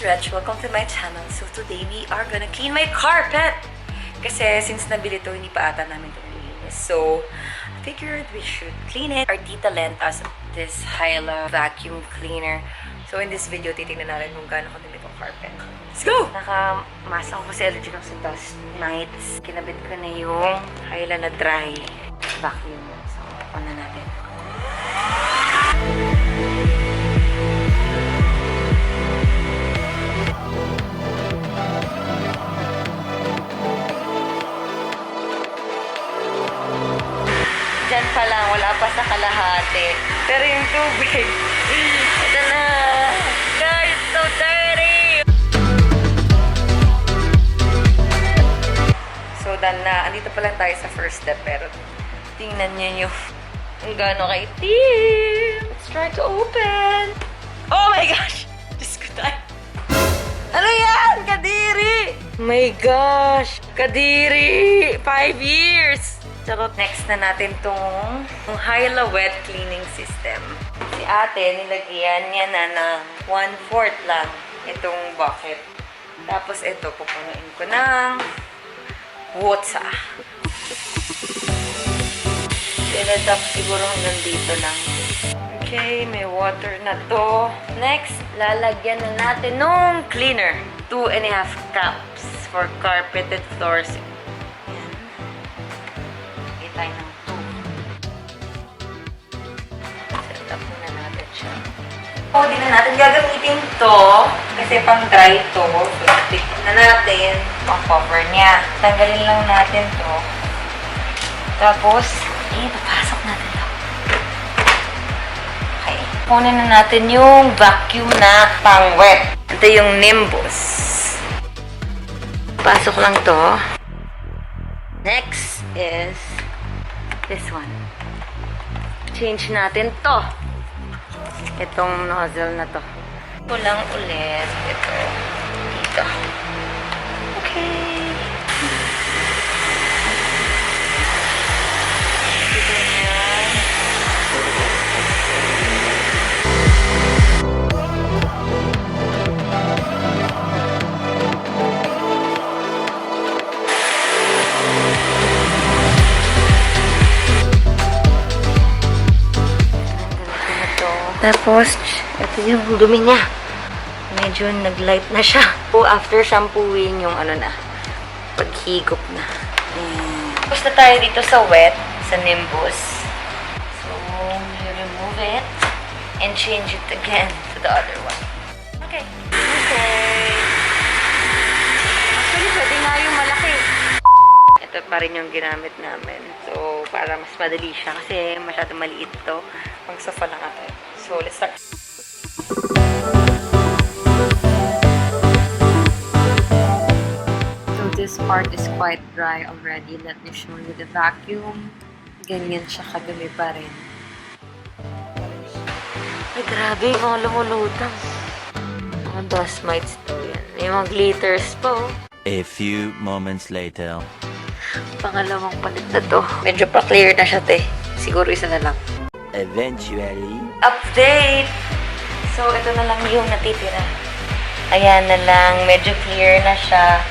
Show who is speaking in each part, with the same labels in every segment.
Speaker 1: Reg, welcome to my channel. So today we are gonna clean my carpet! Kasi since nabili to, hindi pa ata namin ito nilinis. So, I figured we should clean it. Our tita lent us this Hyla vacuum cleaner. So in this video, titignan natin kung gaano kadumi itong carpet. Let's go! Nakamasa ko kasi allergic ako sa dust mites. Kinabit ko na yung Hyla na dry vacuum. So, on na natin. Diyan pa lang, wala pa sa kalahati. Pero yung tubig, ito na. Guys, so dirty! So, done na. Andito pa lang tayo sa first step. Pero, tingnan nyo yung kung gaano kaitim. Let's try to open. Oh my gosh! Diyos ko tayo. Ano yan? Kadiri! Oh my gosh! Kadiri! 5 years! Charot. Next na natin tong Hyla Wet Cleaning System. Si ate, nilagyan niya na ng 1/4 lang itong bucket. Tapos ito, pupunuin ko ng water. Sinetap siguro hanggang dito lang. Okay, may water na to. Next, lalagyan na natin ng cleaner. 2.5 cups for carpeted floors. Tayo ng 2. Set up muna natin siya. O, di na natin gagamitin to kasi pang dry to. So, stick na natin pang cover niya. Tanggalin lang natin to. Tapos, papasok natin to. Okay. Kunin na natin yung vacuum na pang wet. Ito yung Nimbus. Pasok lang to. Next is this one. Change natin to. Itong nozzle na to. Ito lang ulit. Ito. Dito. Okay. Dito yan. Tapos, ito yung dumi niya. Medyo nag-light na siya. So, after shampooing, yung ano na, paghigop na. Tapos na tayo dito sa wet, sa Nimbus. So, you remove it and change it again to the other one. Okay. Okay. Actually, pwede nga yung malaki. Ito pa rin yung ginamit namin. So, para mas madali siya kasi masyado maliit to. Pang sofa lang ata. So, let's start. So, this part is quite dry already. Let me show you the vacuum. Ganyan siya kadumi pa rin. Ay, grabe. Mga lumulutang. Mga dust mites to yan. May mga glitters po.
Speaker 2: A few moments later.
Speaker 1: Pangalawang palit na to. Medyo pa-clear na siya, te. Siguro isa na lang.
Speaker 2: Eventually,
Speaker 1: Update! So, ito na lang yung natitira. Ayan na lang. Medyo clear na siya.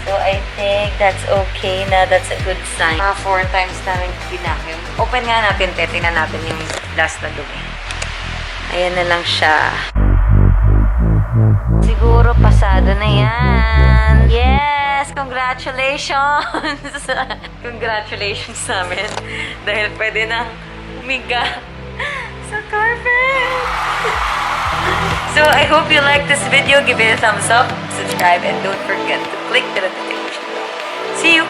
Speaker 1: So, I think that's okay na. That's a good sign. 4 times namin pinakim. Open nga natin, te. Tingnan natin yung last na dumi. Ayan na lang siya. Siguro pasado na yan. Yes! Congratulations! Congratulations sa amin. Dahil pwede na umiga sa carpet. So, I hope you like this video. Give it a thumbs up, subscribe, and don't forget to click the notification bell. See you!